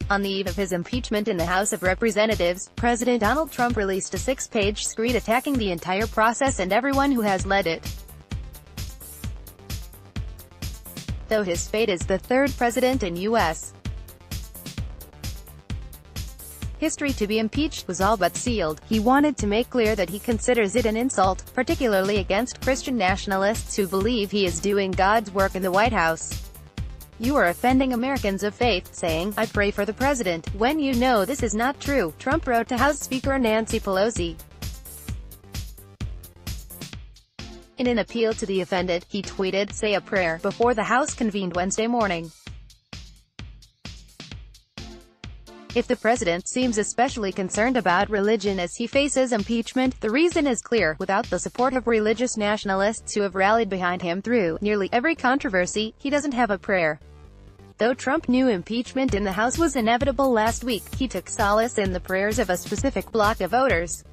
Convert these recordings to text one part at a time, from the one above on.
On the eve of his impeachment in the House of Representatives, President Donald Trump released a 6-page screed attacking the entire process and everyone who has led it. Though his fate is the third president in U.S. history to be impeached was all but sealed, he wanted to make clear that he considers it an insult, particularly against Christian nationalists who believe he is doing God's work in the White House. "You are offending Americans of faith, saying, 'I pray for the president,' when you know this is not true," Trump wrote to House Speaker Nancy Pelosi. In an appeal to the offended, he tweeted, "Say a prayer," before the House convened Wednesday morning. If the president seems especially concerned about religion as he faces impeachment, the reason is clear. Without the support of religious nationalists who have rallied behind him through nearly every controversy, he doesn't have a prayer. Though Trump knew impeachment in the House was inevitable last week, he took solace in the prayers of a specific bloc of voters.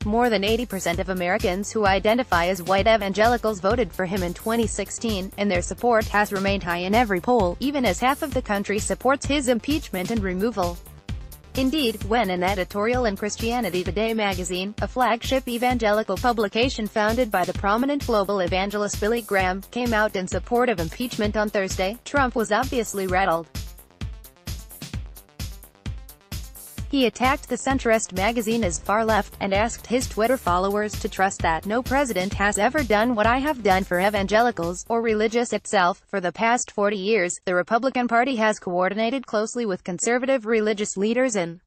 More than 80% of Americans who identify as white evangelicals voted for him in 2016, and their support has remained high in every poll, even as half of the country supports his impeachment and removal. Indeed, when an editorial in Christianity Today magazine, a flagship evangelical publication founded by the prominent global evangelist Billy Graham, came out in support of impeachment on Thursday, Trump was obviously rattled. He attacked the centrist magazine as far left, and asked his Twitter followers to trust that no president has ever done what I have done for evangelicals, or religious itself. For the past 40 years, the Republican Party has coordinated closely with conservative religious leaders in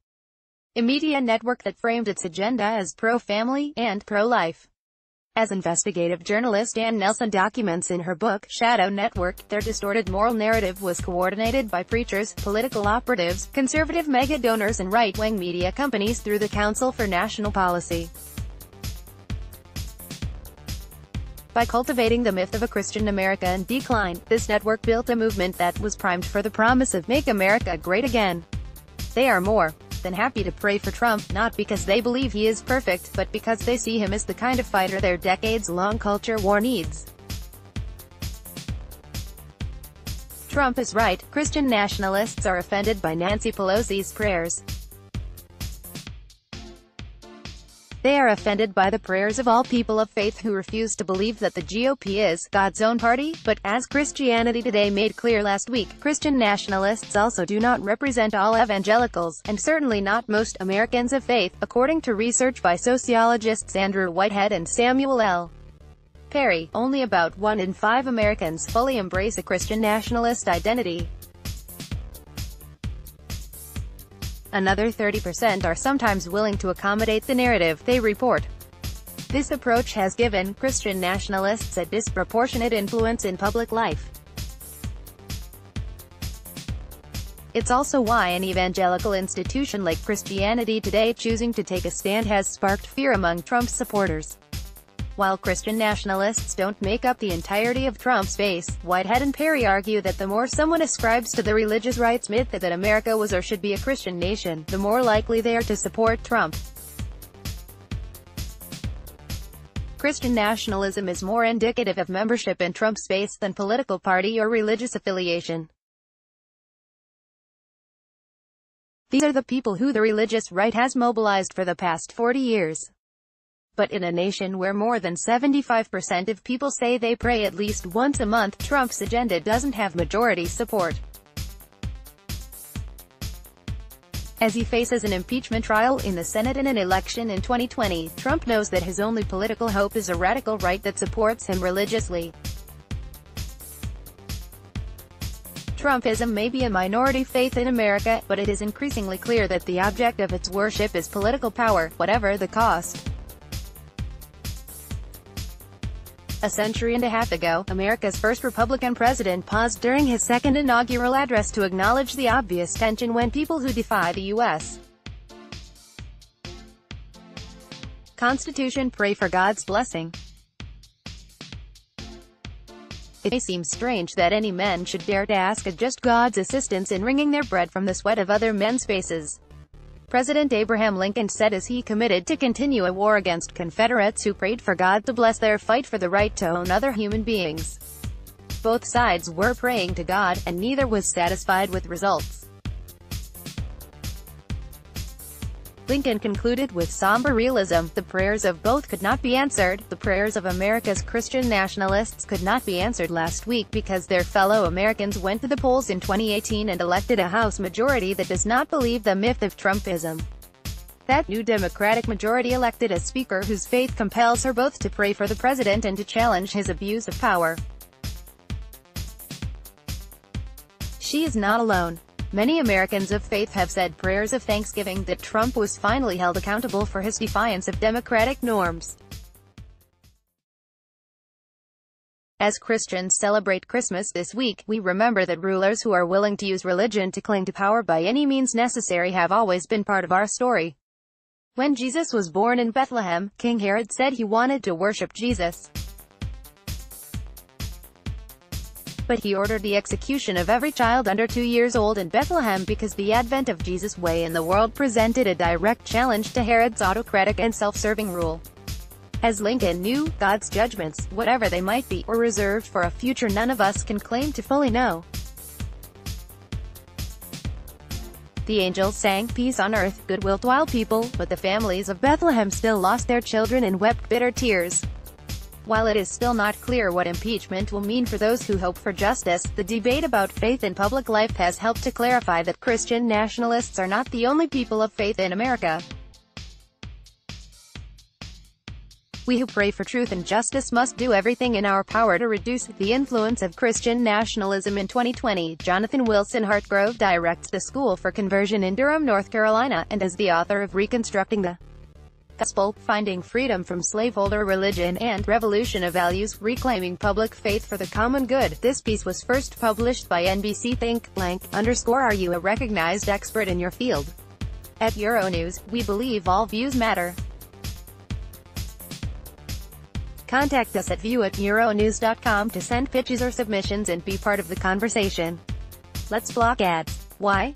a media network that framed its agenda as pro-family and pro-life. As investigative journalist Ann Nelson documents in her book, Shadow Network, their distorted moral narrative was coordinated by preachers, political operatives, conservative mega-donors and right-wing media companies through the Council for National Policy. By cultivating the myth of a Christian America in decline, this network built a movement that was primed for the promise of "Make America Great Again." They are more than happy to pray for Trump, not because they believe he is perfect, but because they see him as the kind of fighter their decades-long culture war needs. Trump is right. Christian nationalists are offended by Nancy Pelosi's prayers. They are offended by the prayers of all people of faith who refuse to believe that the GOP is God's own party. But, as Christianity Today made clear last week, Christian nationalists also do not represent all evangelicals, and certainly not most Americans of faith, according to research by sociologists Andrew Whitehead and Samuel L. Perry. Only about 1 in 5 Americans fully embrace a Christian nationalist identity. Another 30% are sometimes willing to accommodate the narrative, they report. This approach has given Christian nationalists a disproportionate influence in public life. It's also why an evangelical institution like Christianity Today choosing to take a stand has sparked fear among Trump's supporters. While Christian nationalists don't make up the entirety of Trump's base, Whitehead and Perry argue that the more someone ascribes to the religious rights myth that America was or should be a Christian nation, the more likely they are to support Trump. Christian nationalism is more indicative of membership in Trump's base than political party or religious affiliation. These are the people who the religious right has mobilized for the past 40 years. But in a nation where more than 75% of people say they pray at least once a month, Trump's agenda doesn't have majority support. As he faces an impeachment trial in the Senate and an election in 2020, Trump knows that his only political hope is a radical right that supports him religiously. Trumpism may be a minority faith in America, but it is increasingly clear that the object of its worship is political power, whatever the cost. A century and a half ago, America's first Republican president paused during his second inaugural address to acknowledge the obvious tension when people who defy the U.S. Constitution pray for God's blessing. It may seem strange that any men should dare to ask just God's assistance in wringing their bread from the sweat of other men's faces. President Abraham Lincoln said as he committed to continue a war against Confederates who prayed for God to bless their fight for the right to own other human beings. both sides were praying to God, and neither was satisfied with results. Lincoln concluded with somber realism. The prayers of both could not be answered. The prayers of America's Christian nationalists could not be answered last week because their fellow Americans went to the polls in 2018 and elected a House majority that does not believe the myth of Trumpism. That new Democratic majority elected a speaker whose faith compels her both to pray for the president and to challenge his abuse of power. She is not alone. Many Americans of faith have said prayers of thanksgiving that Trump was finally held accountable for his defiance of democratic norms. As Christians celebrate Christmas this week, we remember that rulers who are willing to use religion to cling to power by any means necessary have always been part of our story. When Jesus was born in Bethlehem, King Herod said he wanted to worship Jesus. But he ordered the execution of every child under 2 years old in Bethlehem because the advent of Jesus' way in the world presented a direct challenge to Herod's autocratic and self-serving rule. As Lincoln knew, God's judgments, whatever they might be, were reserved for a future none of us can claim to fully know. The angels sang, "Peace on earth, goodwill to all people," but the families of Bethlehem still lost their children and wept bitter tears. While it is still not clear what impeachment will mean for those who hope for justice, the debate about faith in public life has helped to clarify that Christian nationalists are not the only people of faith in America. We who pray for truth and justice must do everything in our power to reduce the influence of Christian nationalism in 2020. Jonathan Wilson Hartgrove directs the School for Conversion in Durham, North Carolina, and is the author of Reconstructing the Gospel, Finding Freedom from Slaveholder Religion, and Revolution of Values, Reclaiming Public Faith for the Common Good. This piece was first published by NBC Think. Are you a recognized expert in your field? At Euronews, we believe all views matter. Contact us at view@euronews.com to send pitches or submissions and be part of the conversation. Let's block ads. Why?